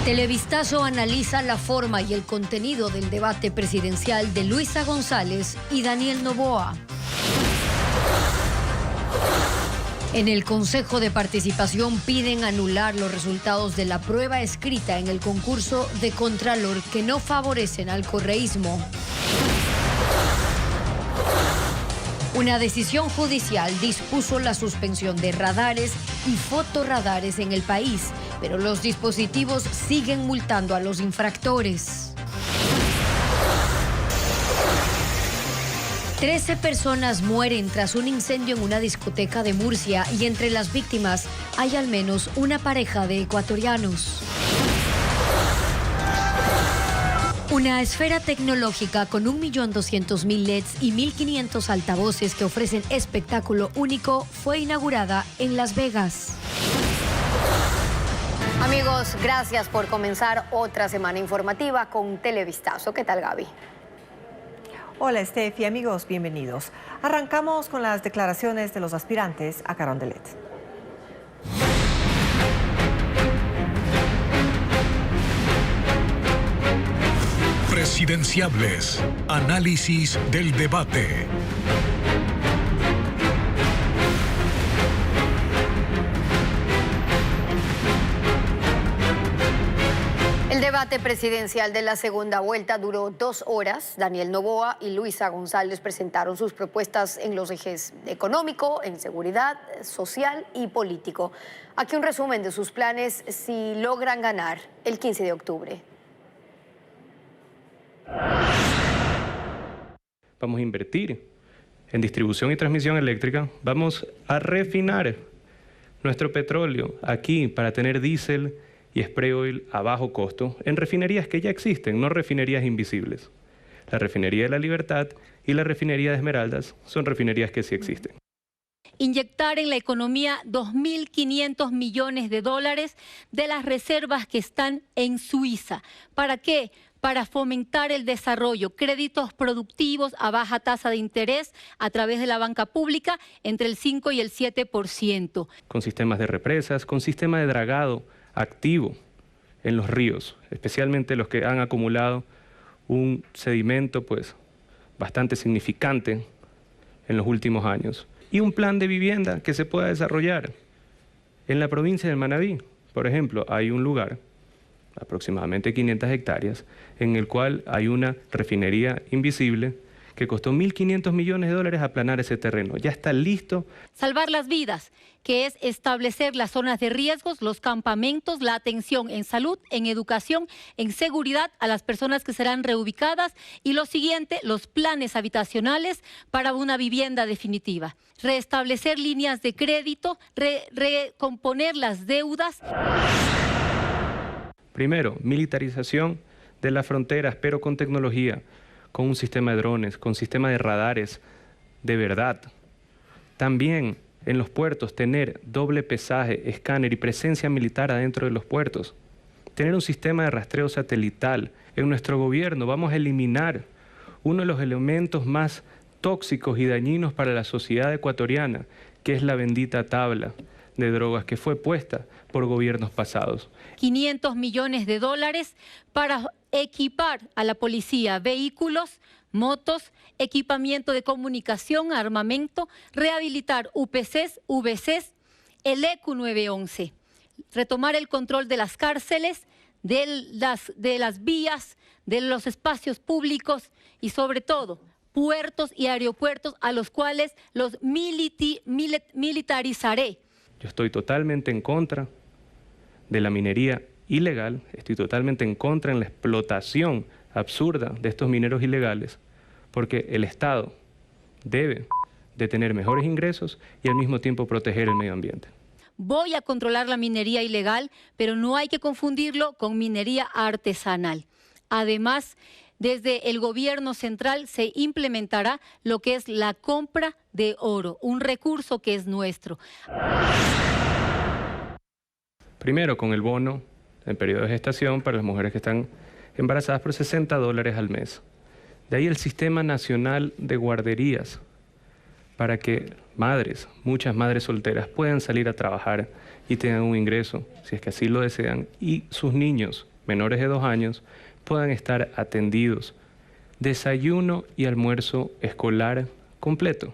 Televistazo analiza la forma y el contenido del debate presidencial de Luisa González y Daniel Noboa. En el Consejo de Participación piden anular los resultados de la prueba escrita en el concurso de Contralor que no favorecen al correísmo. Una decisión judicial dispuso la suspensión de radares y fotorradares en el país, pero los dispositivos siguen multando a los infractores. 13 personas mueren tras un incendio en una discoteca de Murcia y entre las víctimas hay al menos una pareja de ecuatorianos. Una esfera tecnológica con 1.200.000 LEDs y 1.500 altavoces que ofrecen espectáculo único fue inaugurada en Las Vegas. Amigos, gracias por comenzar otra semana informativa con Televistazo. ¿Qué tal, Gaby? Hola, Steph, y amigos, bienvenidos. Arrancamos con las declaraciones de los aspirantes a Carondelet. Presidenciables. Análisis del debate. El debate presidencial de la segunda vuelta duró 2 horas. Daniel Noboa y Luisa González presentaron sus propuestas en los ejes económico, en seguridad, social y político. Aquí un resumen de sus planes si logran ganar el 15 de octubre. Vamos a invertir en distribución y transmisión eléctrica. Vamos a refinar nuestro petróleo aquí para tener diésel y spray oil a bajo costo en refinerías que ya existen, no refinerías invisibles. La refinería de La Libertad y la refinería de Esmeraldas son refinerías que sí existen. Inyectar en la economía 2.500 millones de dólares de las reservas que están en Suiza. ¿Para qué? Para fomentar el desarrollo, créditos productivos a baja tasa de interés a través de la banca pública entre el 5 y el 7%. Con sistemas de represas, con sistema de dragado activo en los ríos, especialmente los que han acumulado un sedimento pues bastante significante en los últimos años. Y un plan de vivienda que se pueda desarrollar en la provincia del Manabí. Por ejemplo, hay un lugar, aproximadamente 500 hectáreas, en el cual hay una refinería invisible que costó 1.500 millones de dólares aplanar ese terreno. Ya está listo. Salvar las vidas, que es establecer las zonas de riesgos, los campamentos, la atención en salud, en educación, en seguridad a las personas que serán reubicadas y lo siguiente, los planes habitacionales para una vivienda definitiva. Restablecer líneas de crédito, recomponer las deudas. Primero, militarización de las fronteras, pero con tecnología, con un sistema de drones, con sistema de radares de verdad. También en los puertos tener doble pesaje, escáner y presencia militar adentro de los puertos. Tener un sistema de rastreo satelital. En nuestro gobierno vamos a eliminar uno de los elementos más tóxicos y dañinos para la sociedad ecuatoriana, que es la bendita tabla de drogas que fue puesta por gobiernos pasados. 500 millones de dólares para equipar a la policía vehículos, motos, equipamiento de comunicación, armamento, rehabilitar UPCs, VCs, el ECU 911, retomar el control de las cárceles, de las vías, de los espacios públicos y sobre todo puertos y aeropuertos a los cuales los militarizaré. Yo estoy totalmente en contra de la minería ilegal, estoy totalmente en contra en la explotación absurda de estos mineros ilegales, porque el Estado debe de tener mejores ingresos y al mismo tiempo proteger el medio ambiente. Voy a controlar la minería ilegal, pero no hay que confundirlo con minería artesanal. Además, desde el gobierno central se implementará lo que es la compra de oro, un recurso que es nuestro. Primero, con el bono en periodo de gestación para las mujeres que están embarazadas por $60 al mes. De ahí el Sistema Nacional de Guarderías, para que madres, muchas madres solteras, puedan salir a trabajar y tengan un ingreso, si es que así lo desean, y sus niños menores de 2 años puedan estar atendidos. Desayuno y almuerzo escolar completo.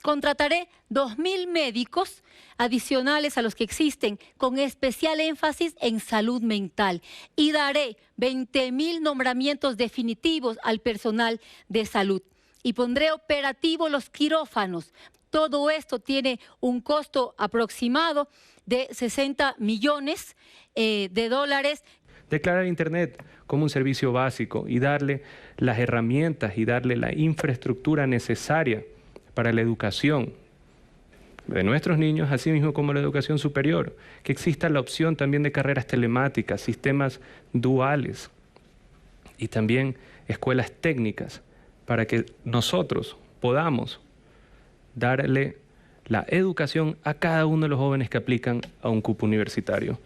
Contrataré 2.000 médicos adicionales a los que existen, con especial énfasis en salud mental, y daré 20.000 nombramientos definitivos al personal de salud. Y pondré operativos los quirófanos. Todo esto tiene un costo aproximado de 60 millones de dólares. Declarar Internet como un servicio básico y darle las herramientas y darle la infraestructura necesaria para la educación de nuestros niños, así mismo como la educación superior, que exista la opción también de carreras telemáticas, sistemas duales y también escuelas técnicas para que nosotros podamos darle la educación a cada uno de los jóvenes que aplican a un cupo universitario,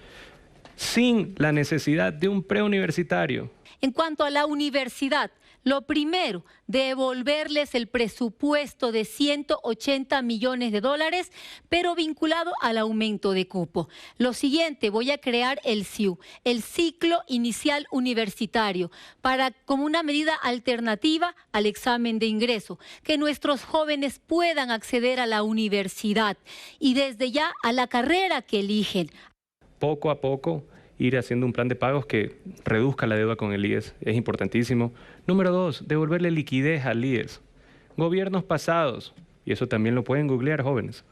sin la necesidad de un preuniversitario. En cuanto a la universidad, lo primero, devolverles el presupuesto de 180 millones de dólares, pero vinculado al aumento de cupo. Lo siguiente, voy a crear el CIU, el ciclo inicial universitario, como una medida alternativa al examen de ingreso, que nuestros jóvenes puedan acceder a la universidad y desde ya a la carrera que eligen. Poco a poco ir haciendo un plan de pagos que reduzca la deuda con el IES, es importantísimo. Número 2, devolverle liquidez al IES. Gobiernos pasados, y eso también lo pueden googlear jóvenes,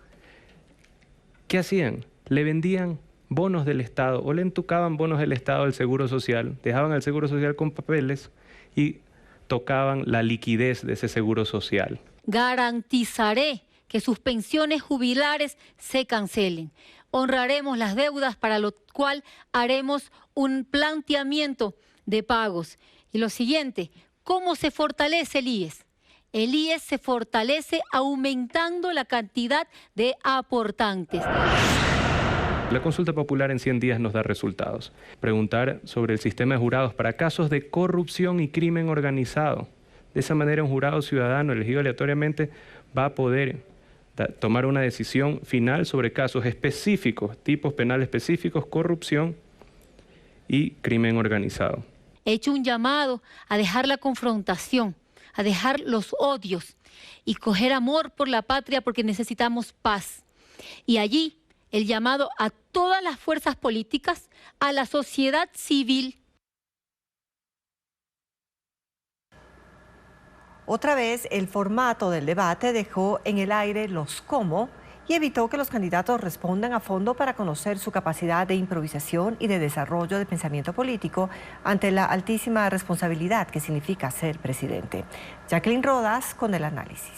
¿qué hacían? Le vendían bonos del Estado o le entucaban bonos del Estado al Seguro Social, dejaban al Seguro Social con papeles y tocaban la liquidez de ese Seguro Social. Garantizaré que sus pensiones jubilares se cancelen. Honraremos las deudas, para lo cual haremos un planteamiento de pagos. Y lo siguiente, ¿cómo se fortalece el IES? El IES se fortalece aumentando la cantidad de aportantes. La consulta popular en 100 días nos da resultados. Preguntar sobre el sistema de jurados para casos de corrupción y crimen organizado. De esa manera, un jurado ciudadano elegido aleatoriamente va a poder tomar una decisión final sobre casos específicos, tipos penales específicos, corrupción y crimen organizado. He hecho un llamado a dejar la confrontación, a dejar los odios y coger amor por la patria, porque necesitamos paz. Y allí el llamado a todas las fuerzas políticas, a la sociedad civil. Otra vez, el formato del debate dejó en el aire los cómo y evitó que los candidatos respondan a fondo para conocer su capacidad de improvisación y de desarrollo de pensamiento político ante la altísima responsabilidad que significa ser presidente. Jacqueline Rodas con el análisis.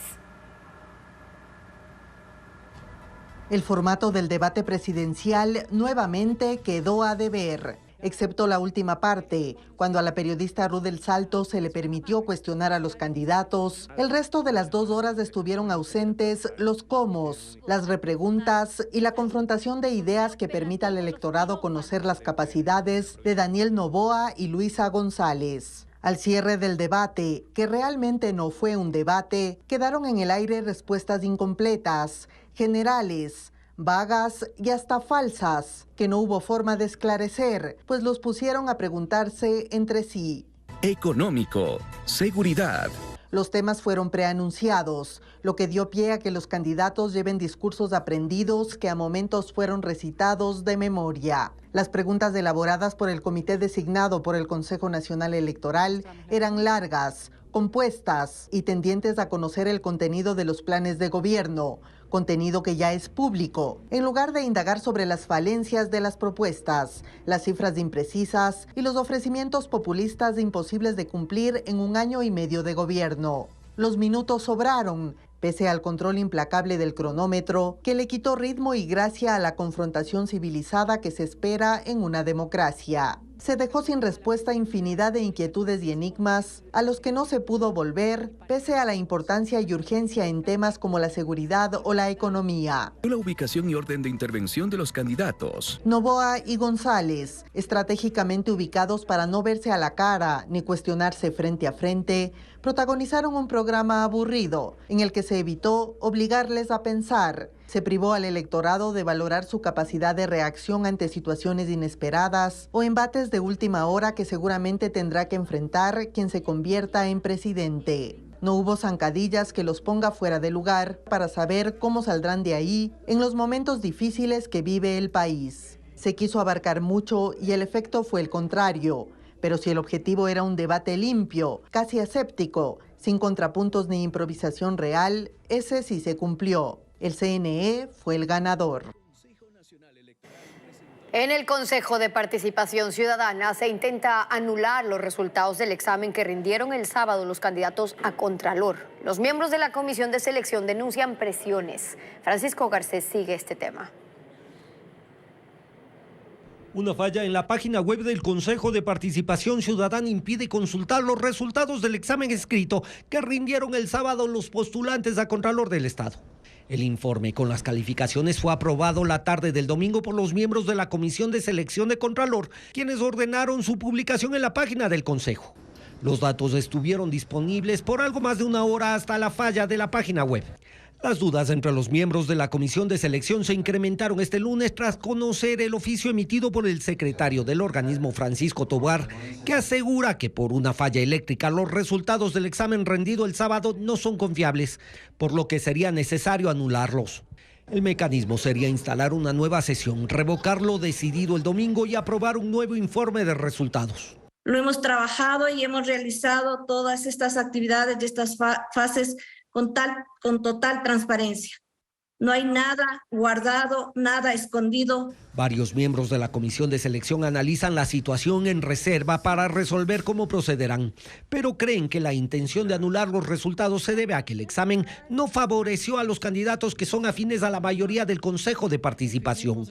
El formato del debate presidencial nuevamente quedó a deber, excepto la última parte, cuando a la periodista Ruth del Salto se le permitió cuestionar a los candidatos. El resto de las 2 horas estuvieron ausentes los cómo, las repreguntas y la confrontación de ideas que permita al electorado conocer las capacidades de Daniel Noboa y Luisa González. Al cierre del debate, que realmente no fue un debate, quedaron en el aire respuestas incompletas, generales, vagas y hasta falsas, que no hubo forma de esclarecer, pues los pusieron a preguntarse entre sí. Económico, seguridad. Los temas fueron preanunciados, lo que dio pie a que los candidatos lleven discursos aprendidos que a momentos fueron recitados de memoria. Las preguntas elaboradas por el comité designado por el Consejo Nacional Electoral eran largas, compuestas y tendientes a conocer el contenido de los planes de gobierno, contenido que ya es público, en lugar de indagar sobre las falencias de las propuestas, las cifras imprecisas y los ofrecimientos populistas imposibles de cumplir en 1 año y medio de gobierno. Los minutos sobraron, pese al control implacable del cronómetro, que le quitó ritmo y gracia a la confrontación civilizada que se espera en una democracia. Se dejó sin respuesta infinidad de inquietudes y enigmas a los que no se pudo volver, pese a la importancia y urgencia en temas como la seguridad o la economía. La ubicación y orden de intervención de los candidatos. Noboa y González, estratégicamente ubicados para no verse a la cara ni cuestionarse frente a frente, protagonizaron un programa aburrido en el que se evitó obligarles a pensar Se privó al electorado de valorar su capacidad de reacción ante situaciones inesperadas o embates de última hora que seguramente tendrá que enfrentar quien se convierta en presidente. No hubo zancadillas que los ponga fuera de lugar para saber cómo saldrán de ahí en los momentos difíciles que vive el país. Se quiso abarcar mucho y el efecto fue el contrario. Pero si el objetivo era un debate limpio, casi aséptico, sin contrapuntos ni improvisación real, ese sí se cumplió. El CNE fue el ganador. En el Consejo de Participación Ciudadana se intenta anular los resultados del examen que rindieron el sábado los candidatos a Contralor. Los miembros de la Comisión de Selección denuncian presiones. Francisco Garcés sigue este tema. Una falla en la página web del Consejo de Participación Ciudadana impide consultar los resultados del examen escrito que rindieron el sábado los postulantes a Contralor del Estado. El informe con las calificaciones fue aprobado la tarde del domingo por los miembros de la Comisión de Selección de Contralor, quienes ordenaron su publicación en la página del Consejo. Los datos estuvieron disponibles por algo más de una hora hasta la falla de la página web. Las dudas entre los miembros de la Comisión de Selección se incrementaron este lunes tras conocer el oficio emitido por el secretario del organismo, Francisco Tobar, que asegura que por una falla eléctrica los resultados del examen rendido el sábado no son confiables, por lo que sería necesario anularlos. El mecanismo sería instalar una nueva sesión, revocar lo decidido el domingo y aprobar un nuevo informe de resultados. Lo hemos trabajado y hemos realizado todas estas actividades de estas fases con total transparencia. No hay nada guardado, nada escondido. Varios miembros de la Comisión de Selección analizan la situación en reserva para resolver cómo procederán, pero creen que la intención de anular los resultados se debe a que el examen no favoreció a los candidatos que son afines a la mayoría del Consejo de Participación.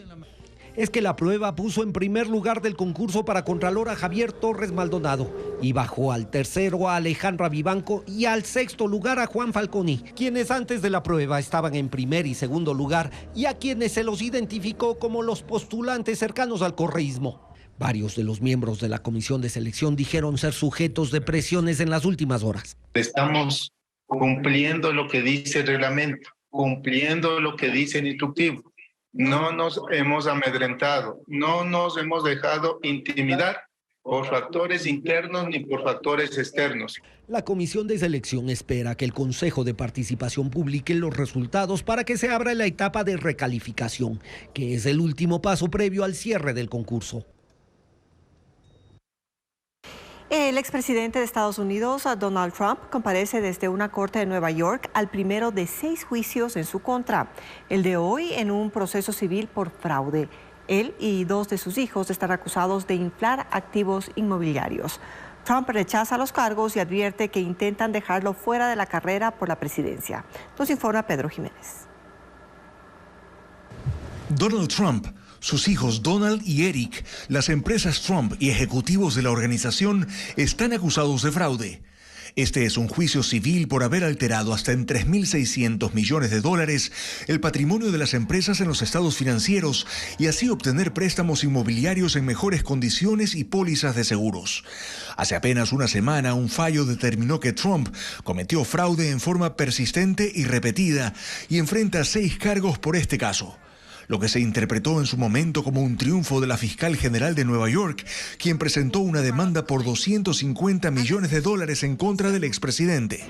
Es que la prueba puso en primer lugar del concurso para Contralor a Javier Torres Maldonado y bajó al tercero a Alejandra Vivanco y al sexto lugar a Juan Falconi, quienes antes de la prueba estaban en primer y segundo lugar y a quienes se los identificó como los postulantes cercanos al correísmo. Varios de los miembros de la Comisión de Selección dijeron ser sujetos de presiones en las últimas horas. Estamos cumpliendo lo que dice el reglamento, cumpliendo lo que dice el instructivo. No nos hemos amedrentado, no nos hemos dejado intimidar por factores internos ni por factores externos. La Comisión de Selección espera que el Consejo de Participación publique los resultados para que se abra la etapa de recalificación, que es el último paso previo al cierre del concurso. El expresidente de Estados Unidos, Donald Trump, comparece desde una corte de Nueva York al primero de 6 juicios en su contra. El de hoy en un proceso civil por fraude. Él y 2 de sus hijos están acusados de inflar activos inmobiliarios. Trump rechaza los cargos y advierte que intentan dejarlo fuera de la carrera por la presidencia. Nos informa Pedro Jiménez. Donald Trump, sus hijos Donald y Eric, las empresas Trump y ejecutivos de la organización están acusados de fraude. Este es un juicio civil por haber alterado hasta en $3.600 millones el patrimonio de las empresas en los estados financieros y así obtener préstamos inmobiliarios en mejores condiciones y pólizas de seguros. Hace apenas una semana, un fallo determinó que Trump cometió fraude en forma persistente y repetida y enfrenta 6 cargos por este caso. Lo que se interpretó en su momento como un triunfo de la fiscal general de Nueva York, quien presentó una demanda por $250 millones en contra del expresidente.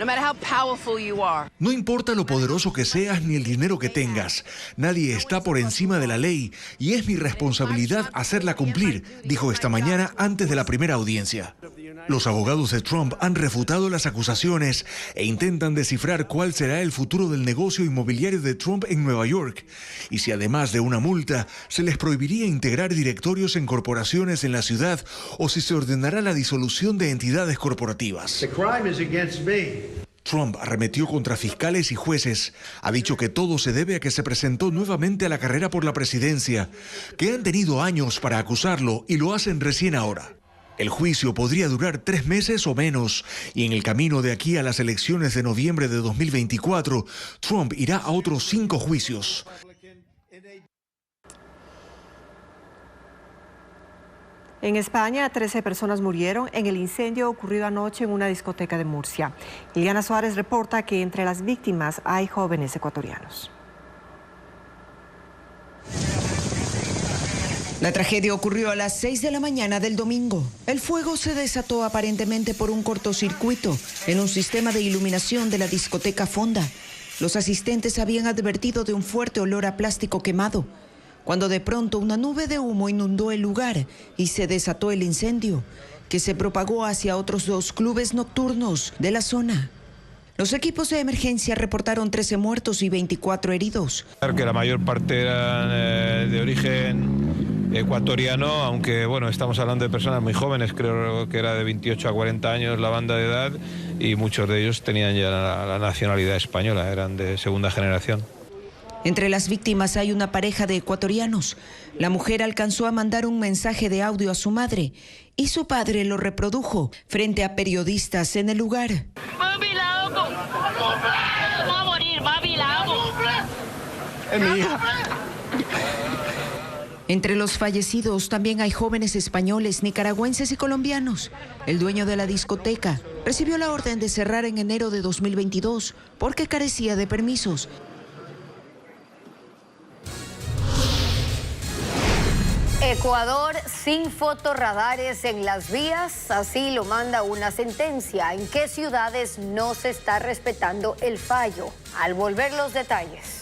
No importa lo poderoso que seas ni el dinero que tengas, nadie está por encima de la ley y es mi responsabilidad hacerla cumplir, dijo esta mañana antes de la primera audiencia. Los abogados de Trump han refutado las acusaciones e intentan descifrar cuál será el futuro del negocio inmobiliario de Trump en Nueva York y si además de una multa se les prohibiría integrar directorios en corporaciones en la ciudad o si se ordenará la disolución de entidades corporativas. Trump arremetió contra fiscales y jueces. Ha dicho que todo se debe a que se presentó nuevamente a la carrera por la presidencia, que han tenido años para acusarlo y lo hacen recién ahora. El juicio podría durar 3 meses o menos, y en el camino de aquí a las elecciones de noviembre de 2024, Trump irá a otros 5 juicios. En España, 13 personas murieron en el incendio ocurrido anoche en una discoteca de Murcia. Liliana Suárez reporta que entre las víctimas hay jóvenes ecuatorianos. La tragedia ocurrió a las 6 de la mañana del domingo. El fuego se desató aparentemente por un cortocircuito en un sistema de iluminación de la discoteca Fonda. Los asistentes habían advertido de un fuerte olor a plástico quemado, cuando de pronto una nube de humo inundó el lugar y se desató el incendio, que se propagó hacia otros 2 clubes nocturnos de la zona. Los equipos de emergencia reportaron 13 muertos y 24 heridos. Que la mayor parte eran de origen ecuatoriano, aunque bueno, estamos hablando de personas muy jóvenes, creo que era de 28 a 40 años la banda de edad, y muchos de ellos tenían ya la nacionalidad española, eran de segunda generación. Entre las víctimas hay una pareja de ecuatorianos. La mujer alcanzó a mandar un mensaje de audio a su madre y su padre lo reprodujo frente a periodistas en el lugar. Mami, la amo. Va a morir, mami, la amo. Es mi hija. Entre los fallecidos también hay jóvenes españoles, nicaragüenses y colombianos. El dueño de la discoteca recibió la orden de cerrar en enero de 2022 porque carecía de permisos. Ecuador sin fotorradares en las vías, así lo manda una sentencia. ¿En qué ciudades no se está respetando el fallo? Al volver los detalles.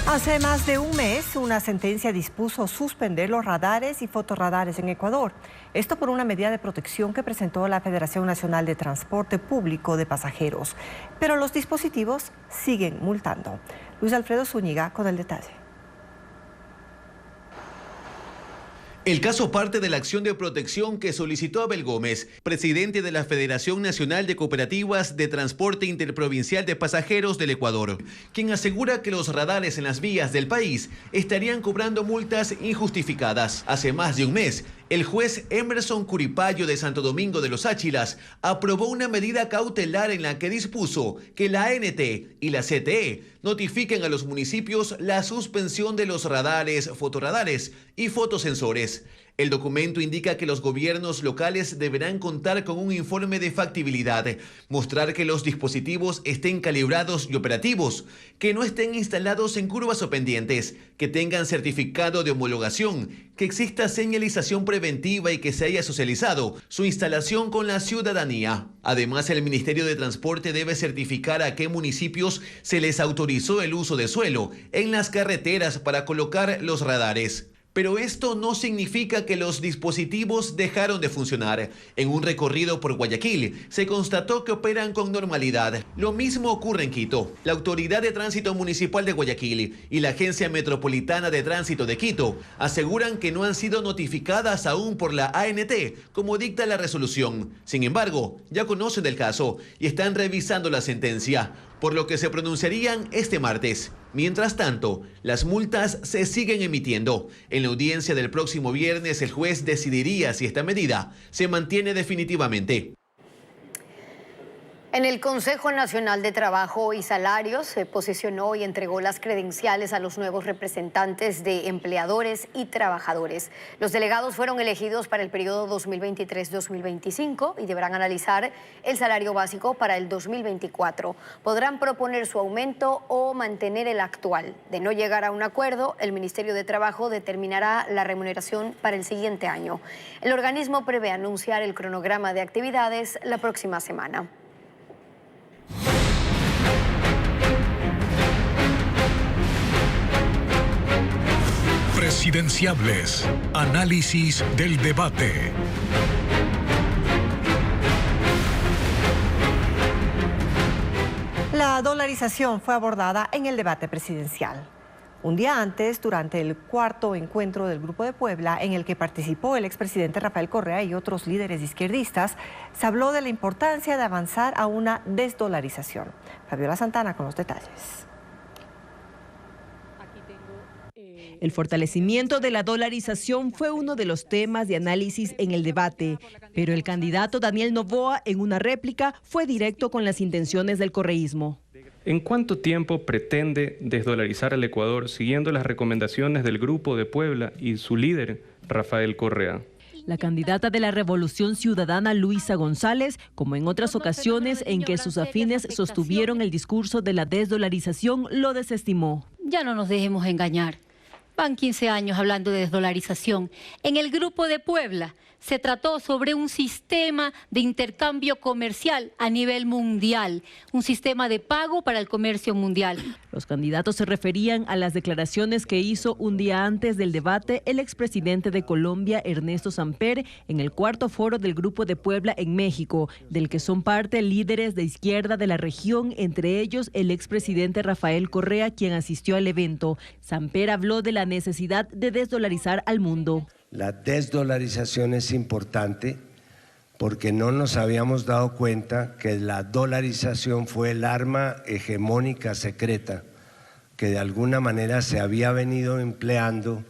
Hace más de un mes, una sentencia dispuso suspender los radares y fotorradares en Ecuador. Esto por una medida de protección que presentó la Federación Nacional de Transporte Público de Pasajeros. Pero los dispositivos siguen multando. Luis Alfredo Zúñiga con el detalle. El caso parte de la acción de protección que solicitó Abel Gómez, presidente de la Federación Nacional de Cooperativas de Transporte Interprovincial de Pasajeros del Ecuador, quien asegura que los radares en las vías del país estarían cobrando multas injustificadas. Hace más de un mes, el juez Emerson Curipayo de Santo Domingo de los Áchilas aprobó una medida cautelar en la que dispuso que la ANT y la CTE notifiquen a los municipios la suspensión de los radares, fotorradares y fotosensores. El documento indica que los gobiernos locales deberán contar con un informe de factibilidad, mostrar que los dispositivos estén calibrados y operativos, que no estén instalados en curvas o pendientes, que tengan certificado de homologación, que exista señalización preventiva y que se haya socializado su instalación con la ciudadanía. Además, el Ministerio de Transporte debe certificar a qué municipios se les autorizó el uso de suelo en las carreteras para colocar los radares. Pero esto no significa que los dispositivos dejaron de funcionar. En un recorrido por Guayaquil se constató que operan con normalidad. Lo mismo ocurre en Quito. La Autoridad de Tránsito Municipal de Guayaquil y la Agencia Metropolitana de Tránsito de Quito aseguran que no han sido notificadas aún por la ANT, como dicta la resolución. Sin embargo, ya conocen el caso y están revisando la sentencia, por lo que se pronunciarían este martes. Mientras tanto, las multas se siguen emitiendo. En la audiencia del próximo viernes, el juez decidiría si esta medida se mantiene definitivamente. En el Consejo Nacional de Trabajo y Salarios se posicionó y entregó las credenciales a los nuevos representantes de empleadores y trabajadores. Los delegados fueron elegidos para el periodo 2023-2025 y deberán analizar el salario básico para el 2024. Podrán proponer su aumento o mantener el actual. De no llegar a un acuerdo, el Ministerio de Trabajo determinará la remuneración para el siguiente año. El organismo prevé anunciar el cronograma de actividades la próxima semana. Presidenciables. Análisis del debate. La dolarización fue abordada en el debate presidencial. Un día antes, durante el cuarto encuentro del Grupo de Puebla, en el que participó el expresidente Rafael Correa y otros líderes izquierdistas, se habló de la importancia de avanzar a una desdolarización. Fabiola Santana con los detalles. El fortalecimiento de la dolarización fue uno de los temas de análisis en el debate, pero el candidato Daniel Noboa, en una réplica, fue directo con las intenciones del correísmo. ¿En cuánto tiempo pretende desdolarizar al Ecuador siguiendo las recomendaciones del Grupo de Puebla y su líder, Rafael Correa? La candidata de la Revolución Ciudadana, Luisa González, como en otras ocasiones en que sus afines sostuvieron el discurso de la desdolarización, lo desestimó. Ya no nos dejemos engañar. Van 15 años hablando de desdolarización. En el Grupo de Puebla se trató sobre un sistema de intercambio comercial a nivel mundial, un sistema de pago para el comercio mundial. Los candidatos se referían a las declaraciones que hizo un día antes del debate el expresidente de Colombia, Ernesto Samper, en el cuarto foro del Grupo de Puebla en México, del que son parte líderes de izquierda de la región, entre ellos el expresidente Rafael Correa, quien asistió al evento. Samper habló de la necesidad de desdolarizar al mundo. La desdolarización es importante porque no nos habíamos dado cuenta que la dolarización fue el arma hegemónica secreta que de alguna manera se había venido empleando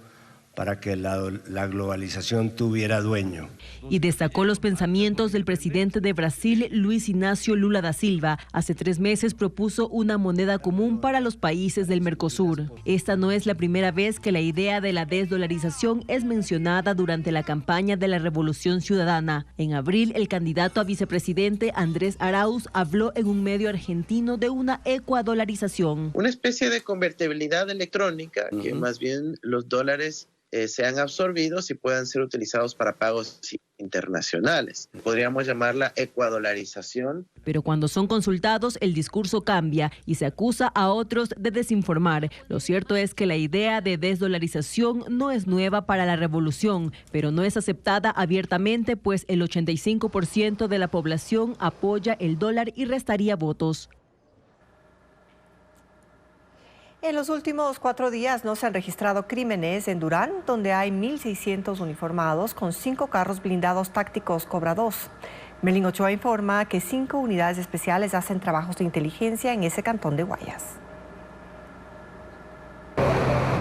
para que la globalización tuviera dueño. Y destacó los pensamientos del presidente de Brasil, Luis Ignacio Lula da Silva. Hace 3 meses propuso una moneda común para los países del Mercosur. Esta no es la primera vez que la idea de la desdolarización es mencionada durante la campaña de la Revolución Ciudadana. En abril, el candidato a vicepresidente Andrés Arauz habló en un medio argentino de una ecuadolarización. Una especie de convertibilidad electrónica, que más bien los dólares sean absorbidos y puedan ser utilizados para pagos internacionales. Podríamos llamarla ecuadolarización. Pero cuando son consultados, el discurso cambia y se acusa a otros de desinformar. Lo cierto es que la idea de desdolarización no es nueva para la revolución, pero no es aceptada abiertamente, pues el 85% de la población apoya el dólar y restaría votos. En los últimos 4 días no se han registrado crímenes en Durán, donde hay 1.600 uniformados con 5 carros blindados tácticos Cobra 2. Melín Ochoa informa que 5 unidades especiales hacen trabajos de inteligencia en ese cantón de Guayas.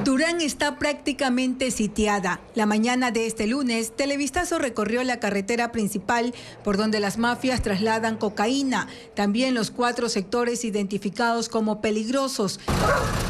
Durán está prácticamente sitiada. La mañana de este lunes, Televistazo recorrió la carretera principal por donde las mafias trasladan cocaína. También los 4 sectores identificados como peligrosos.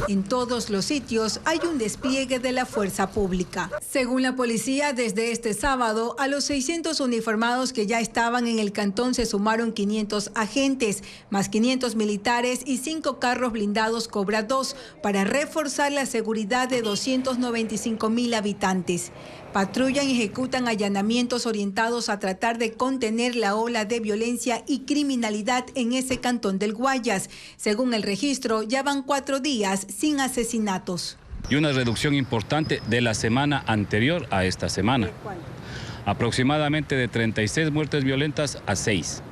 En todos los sitios hay un despliegue de la fuerza pública. Según la policía, desde este sábado, a los 600 uniformados que ya estaban en el cantón se sumaron 500 agentes, más 500 militares y 5 carros blindados Cobra 2 para reforzar la seguridad de 295,000 habitantes. Patrullan y ejecutan allanamientos orientados a tratar de contener la ola de violencia y criminalidad en ese cantón del Guayas. Según el registro, ya van 4 días sin asesinatos. Y una reducción importante de la semana anterior a esta semana. Aproximadamente de 36 muertes violentas a 6.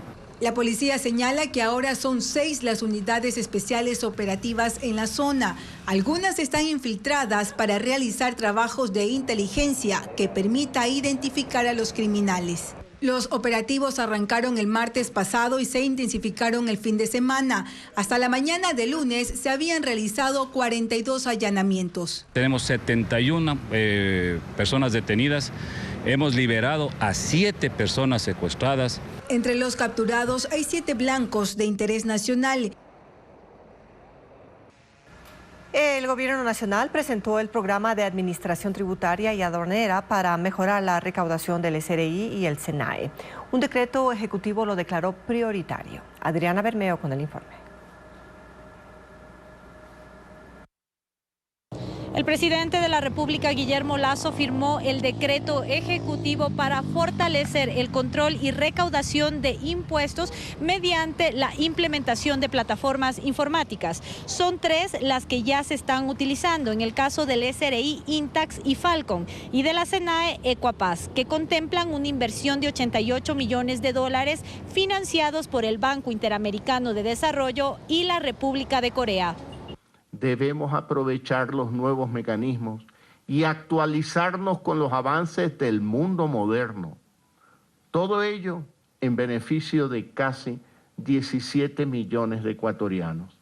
La policía señala que ahora son 6 las unidades especiales operativas en la zona. Algunas están infiltradas para realizar trabajos de inteligencia que permita identificar a los criminales. Los operativos arrancaron el martes pasado y se intensificaron el fin de semana. Hasta la mañana de lunes se habían realizado 42 allanamientos. Tenemos 71 personas detenidas. Hemos liberado a 7 personas secuestradas. Entre los capturados hay 7 blancos de interés nacional. El Gobierno Nacional presentó el programa de administración tributaria y aduanera para mejorar la recaudación del SRI y el SENAE. Un decreto ejecutivo lo declaró prioritario. Adriana Bermeo con el informe. El presidente de la República, Guillermo Lasso, firmó el decreto ejecutivo para fortalecer el control y recaudación de impuestos mediante la implementación de plataformas informáticas. Son 3 las que ya se están utilizando, en el caso del SRI, Intax y Falcon, y de la SENAE, Ecuapaz, que contemplan una inversión de 88 millones de dólares financiados por el Banco Interamericano de Desarrollo y la República de Corea. Debemos aprovechar los nuevos mecanismos y actualizarnos con los avances del mundo moderno. Todo ello en beneficio de casi 17 millones de ecuatorianos.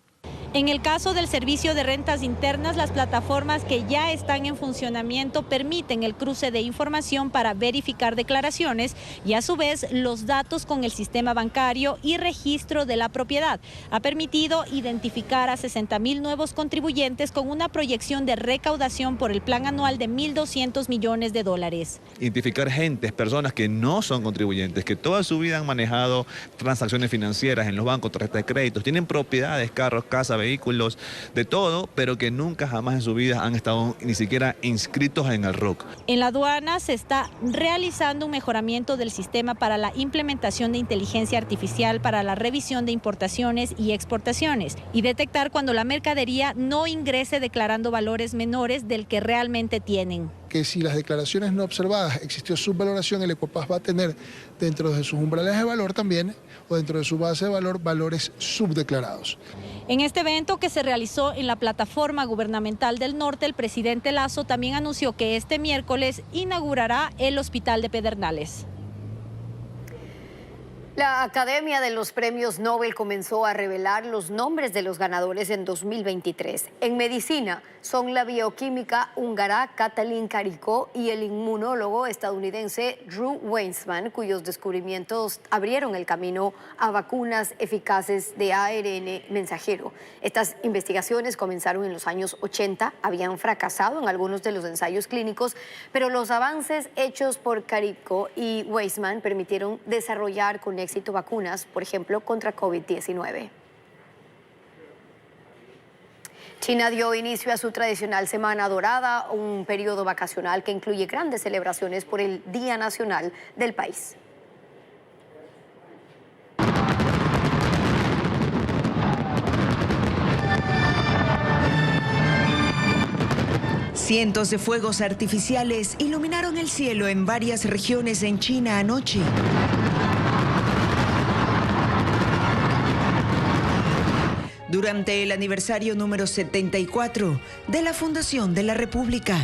En el caso del servicio de rentas internas, las plataformas que ya están en funcionamiento permiten el cruce de información para verificar declaraciones y a su vez los datos con el sistema bancario y registro de la propiedad. Ha permitido identificar a 60.000 nuevos contribuyentes con una proyección de recaudación por el plan anual de $1.200 millones. Identificar personas que no son contribuyentes, que toda su vida han manejado transacciones financieras en los bancos, tarjetas de créditos, tienen propiedades, carros, casas, vehículos, de todo, pero que nunca jamás en su vida han estado ni siquiera inscritos en el RUC. En la aduana se está realizando un mejoramiento del sistema para la implementación de inteligencia artificial para la revisión de importaciones y exportaciones y detectar cuando la mercadería no ingrese declarando valores menores del que realmente tienen. Que si las declaraciones no observadas existió subvaloración, el Ecopas va a tener dentro de sus umbrales de valor también, o dentro de su base de valor, valores subdeclarados. En este evento que se realizó en la plataforma gubernamental del norte, el presidente Lasso también anunció que este miércoles inaugurará el Hospital de Pedernales. La Academia de los Premios Nobel comenzó a revelar los nombres de los ganadores en 2023. En medicina son la bioquímica húngara Katalin Karikó y el inmunólogo estadounidense Drew Weissman, cuyos descubrimientos abrieron el camino a vacunas eficaces de ARN mensajero. Estas investigaciones comenzaron en los años 80, habían fracasado en algunos de los ensayos clínicos, pero los avances hechos por Karikó y Weissman permitieron desarrollar con éxito vacunas, por ejemplo, contra COVID-19. China dio inicio a su tradicional Semana Dorada, un periodo vacacional que incluye grandes celebraciones por el Día Nacional del país. Cientos de fuegos artificiales iluminaron el cielo en varias regiones en China anoche. Durante el aniversario número 74 de la fundación de la República.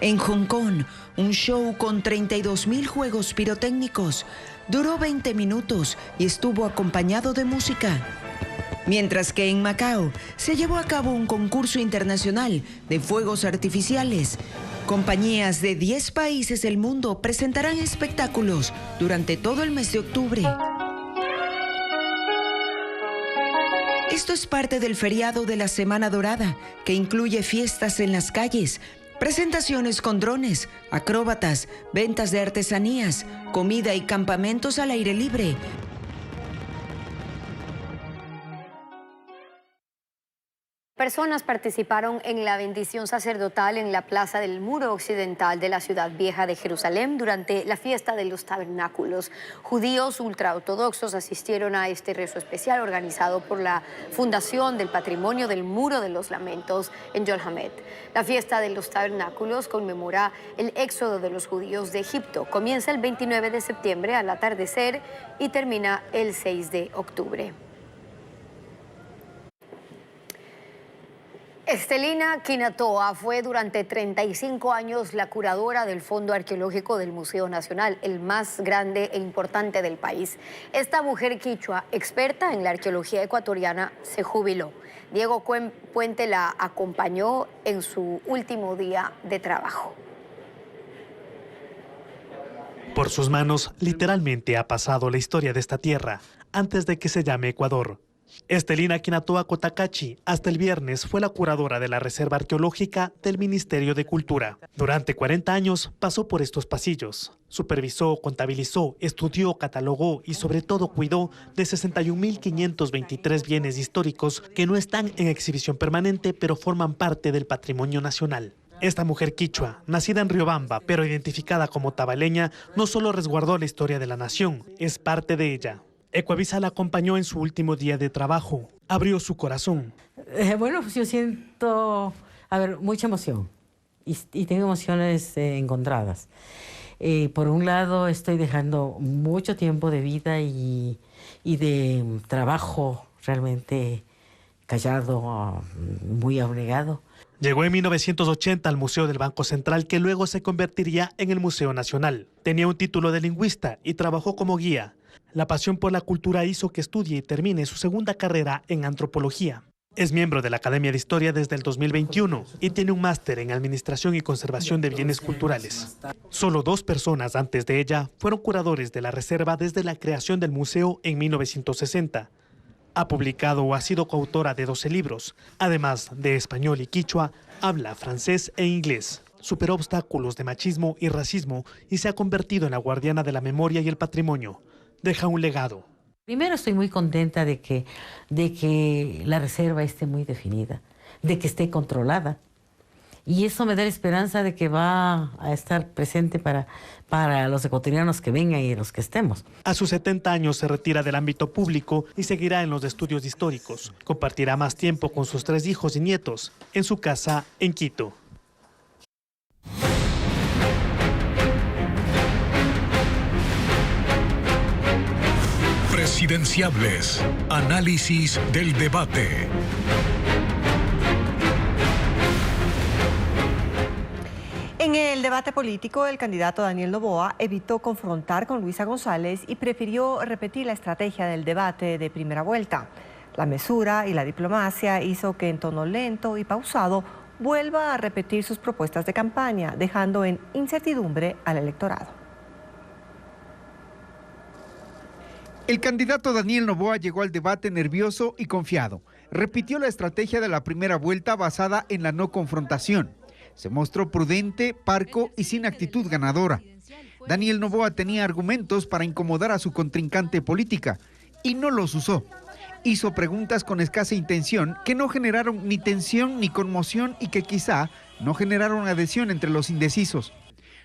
En Hong Kong, un show con 32.000 juegos pirotécnicos duró 20 minutos y estuvo acompañado de música. Mientras que en Macao se llevó a cabo un concurso internacional de fuegos artificiales. Compañías de 10 países del mundo presentarán espectáculos durante todo el mes de octubre. Esto es parte del feriado de la Semana Dorada, que incluye fiestas en las calles, presentaciones con drones, acróbatas, ventas de artesanías, comida y campamentos al aire libre. Personas participaron en la bendición sacerdotal en la Plaza del Muro Occidental de la Ciudad Vieja de Jerusalén durante la fiesta de los tabernáculos. Judíos ultraortodoxos asistieron a este rezo especial organizado por la Fundación del Patrimonio del Muro de los Lamentos en Yol Hamed. La fiesta de los tabernáculos conmemora el éxodo de los judíos de Egipto. Comienza el 29 de septiembre al atardecer y termina el 6 de octubre. Estelina Quinatoa fue durante 35 años la curadora del Fondo Arqueológico del Museo Nacional, el más grande e importante del país. Esta mujer quichua, experta en la arqueología ecuatoriana, se jubiló. Diego Puente la acompañó en su último día de trabajo. Por sus manos, literalmente ha pasado la historia de esta tierra antes de que se llame Ecuador. Estelina Quinatoa Cotacachi hasta el viernes fue la curadora de la Reserva Arqueológica del Ministerio de Cultura. Durante 40 años pasó por estos pasillos. Supervisó, contabilizó, estudió, catalogó y sobre todo cuidó de 61.523 bienes históricos que no están en exhibición permanente pero forman parte del patrimonio nacional. Esta mujer quichua, nacida en Riobamba pero identificada como tabaleña, no solo resguardó la historia de la nación, es parte de ella. Ecuavisa la acompañó en su último día de trabajo. Abrió su corazón. Bueno, pues yo siento, mucha emoción. Y tengo emociones encontradas. Por un lado, estoy dejando mucho tiempo de vida y de trabajo realmente callado, muy abnegado. Llegó en 1980 al Museo del Banco Central, que luego se convertiría en el Museo Nacional. Tenía un título de lingüista y trabajó como guía. La pasión por la cultura hizo que estudie y termine su segunda carrera en antropología. Es miembro de la Academia de Historia desde el 2021 y tiene un máster en Administración y Conservación de Bienes Culturales. Solo 2 personas antes de ella fueron curadores de la reserva desde la creación del museo en 1960. Ha publicado o ha sido coautora de 12 libros. Además de español y quichua, habla francés e inglés. Superó obstáculos de machismo y racismo y se ha convertido en la guardiana de la memoria y el patrimonio. Deja un legado. Primero estoy muy contenta de que la reserva esté muy definida, de que esté controlada. Y eso me da la esperanza de que va a estar presente para los ecuatorianos que vengan y los que estemos. A sus 70 años se retira del ámbito público y seguirá en los estudios históricos. Compartirá más tiempo con sus 3 hijos y nietos en su casa en Quito. Presidenciables. Análisis del debate. En el debate político, el candidato Daniel Noboa evitó confrontar con Luisa González y prefirió repetir la estrategia del debate de primera vuelta. La mesura y la diplomacia hizo que en tono lento y pausado vuelva a repetir sus propuestas de campaña, dejando en incertidumbre al electorado. El candidato Daniel Noboa llegó al debate nervioso y confiado. Repitió la estrategia de la primera vuelta basada en la no confrontación. Se mostró prudente, parco y sin actitud ganadora. Daniel Noboa tenía argumentos para incomodar a su contrincante política y no los usó. Hizo preguntas con escasa intención que no generaron ni tensión ni conmoción y que quizá no generaron adhesión entre los indecisos.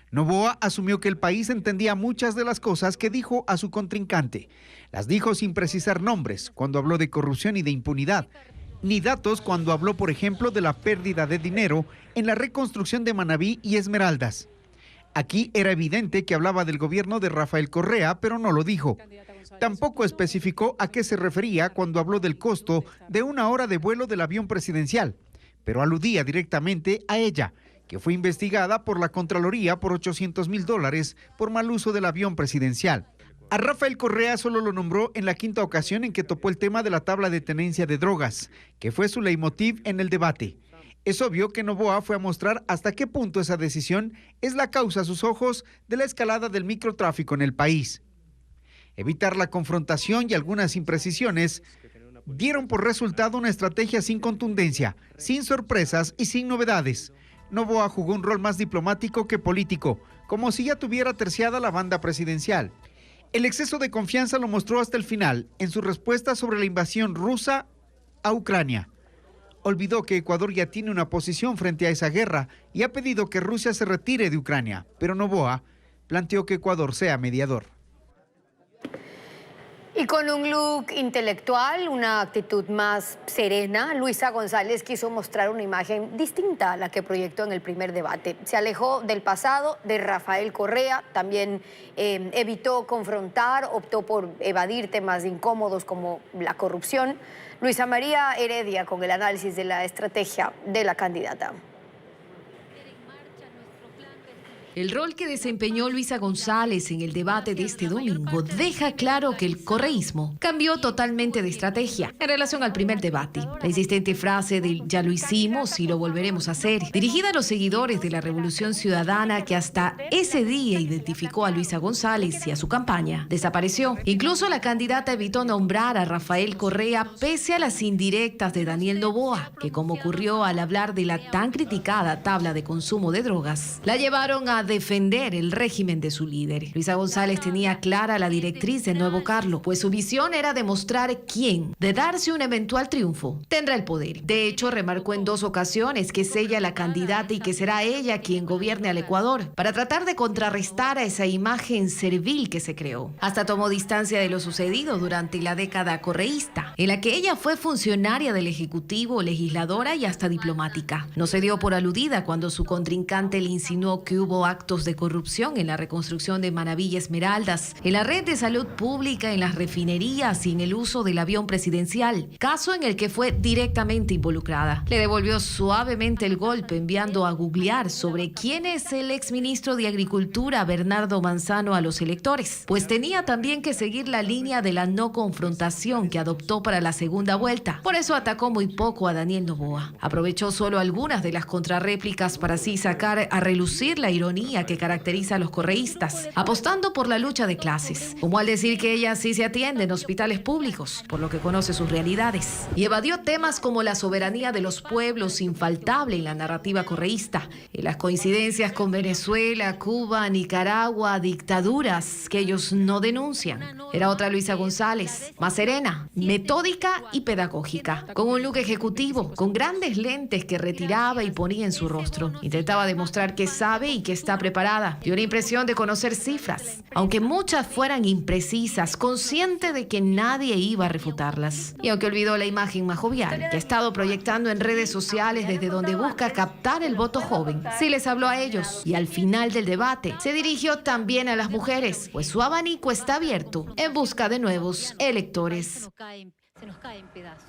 Noboa asumió que el país entendía muchas de las cosas que dijo a su contrincante. Las dijo sin precisar nombres cuando habló de corrupción y de impunidad, ni datos cuando habló, por ejemplo, de la pérdida de dinero en la reconstrucción de Manabí y Esmeraldas. Aquí era evidente que hablaba del gobierno de Rafael Correa, pero no lo dijo. Tampoco especificó a qué se refería cuando habló del costo de 1 hora de vuelo del avión presidencial, pero aludía directamente a ella, que fue investigada por la Contraloría por $800,000 por mal uso del avión presidencial. A Rafael Correa solo lo nombró en la 5ª ocasión en que topó el tema de la tabla de tenencia de drogas, que fue su leitmotiv en el debate. Es obvio que Noboa fue a mostrar hasta qué punto esa decisión es la causa a sus ojos de la escalada del microtráfico en el país. Evitar la confrontación y algunas imprecisiones dieron por resultado una estrategia sin contundencia, sin sorpresas y sin novedades. Noboa jugó un rol más diplomático que político, como si ya tuviera terciada la banda presidencial. El exceso de confianza lo mostró hasta el final, en su respuesta sobre la invasión rusa a Ucrania. Olvidó que Ecuador ya tiene una posición frente a esa guerra y ha pedido que Rusia se retire de Ucrania, pero Noboa planteó que Ecuador sea mediador. Y con un look intelectual, una actitud más serena, Luisa González quiso mostrar una imagen distinta a la que proyectó en el primer debate. Se alejó del pasado de Rafael Correa, también evitó confrontar, optó por evadir temas incómodos como la corrupción. Luisa María Heredia con el análisis de la estrategia de la candidata. El rol que desempeñó Luisa González en el debate de este domingo deja claro que el correísmo cambió totalmente de estrategia en relación al primer debate. La insistente frase de "ya lo hicimos y lo volveremos a hacer", dirigida a los seguidores de la Revolución Ciudadana que hasta ese día identificó a Luisa González y a su campaña, desapareció. Incluso la candidata evitó nombrar a Rafael Correa pese a las indirectas de Daniel Noboa, que, como ocurrió al hablar de la tan criticada tabla de consumo de drogas, la llevaron a defender el régimen de su líder. Luisa González tenía clara la directriz de Nuevo Carlos, pues su visión era demostrar quién, de darse un eventual triunfo, tendrá el poder. De hecho, remarcó en 2 ocasiones que es ella la candidata y que será ella quien gobierne al Ecuador, para tratar de contrarrestar a esa imagen servil que se creó. Hasta tomó distancia de lo sucedido durante la década correísta, en la que ella fue funcionaria del Ejecutivo, legisladora y hasta diplomática. No se dio por aludida cuando su contrincante le insinuó que hubo actos de corrupción en la reconstrucción de Maravilla Esmeraldas, en la red de salud pública, en las refinerías y en el uso del avión presidencial, caso en el que fue directamente involucrada. Le devolvió suavemente el golpe enviando a googlear sobre quién es el exministro de Agricultura Bernardo Manzano a los electores, pues tenía también que seguir la línea de la no confrontación que adoptó para la segunda vuelta. Por eso atacó muy poco a Daniel Noboa. Aprovechó solo algunas de las contrarréplicas para así sacar a relucir la ironía que caracteriza a los correístas, apostando por la lucha de clases, como al decir que ella sí se atiende en hospitales públicos, por lo que conoce sus realidades. Y evadió temas como la soberanía de los pueblos, infaltable en la narrativa correísta, y las coincidencias con Venezuela, Cuba, Nicaragua, dictaduras que ellos no denuncian. Era otra Luisa González, más serena, metódica y pedagógica, con un look ejecutivo, con grandes lentes que retiraba y ponía en su rostro. Intentaba demostrar que sabe y que está preparada. Dio la impresión de conocer cifras, aunque muchas fueran imprecisas, consciente de que nadie iba a refutarlas. Y aunque olvidó la imagen más jovial que ha estado proyectando en redes sociales desde donde busca captar el voto joven, sí les habló a ellos y al final del debate se dirigió también a las mujeres, pues su abanico está abierto en busca de nuevos electores. Se nos cae en pedazos.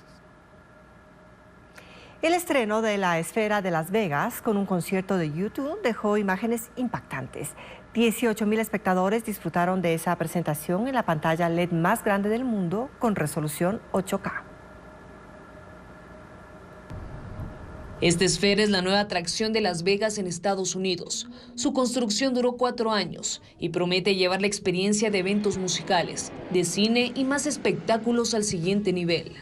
El estreno de la Esfera de Las Vegas con un concierto de YouTube dejó imágenes impactantes. 18,000 espectadores disfrutaron de esa presentación en la pantalla LED más grande del mundo con resolución 8K. Esta esfera es la nueva atracción de Las Vegas en Estados Unidos. Su construcción duró 4 años y promete llevar la experiencia de eventos musicales, de cine y más espectáculos al siguiente nivel.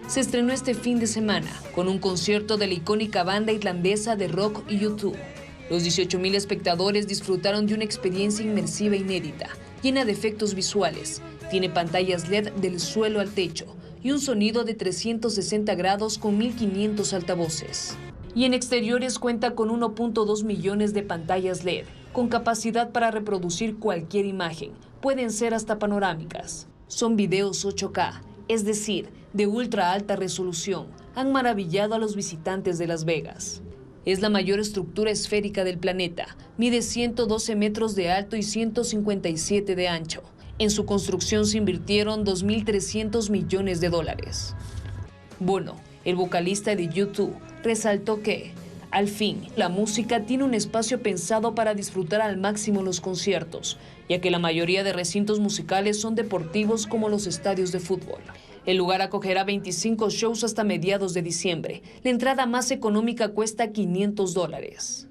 Se estrenó este fin de semana con un concierto de la icónica banda irlandesa de rock U2. Los 18,000 espectadores disfrutaron de una experiencia inmersiva inédita, llena de efectos visuales. Tiene pantallas LED del suelo al techo y un sonido de 360 grados con 1.500 altavoces. Y en exteriores cuenta con 1.2 millones de pantallas LED, con capacidad para reproducir cualquier imagen. Pueden ser hasta panorámicas. Son videos 8K, es decir, de ultra alta resolución. Han maravillado a los visitantes de Las Vegas. Es la mayor estructura esférica del planeta. Mide 112 metros de alto y 157 de ancho. En su construcción se invirtieron $2.300 millones. Bono, el vocalista de U2, resaltó que, al fin, la música tiene un espacio pensado para disfrutar al máximo los conciertos, ya que la mayoría de recintos musicales son deportivos como los estadios de fútbol. El lugar acogerá 25 shows hasta mediados de diciembre. La entrada más económica cuesta $500.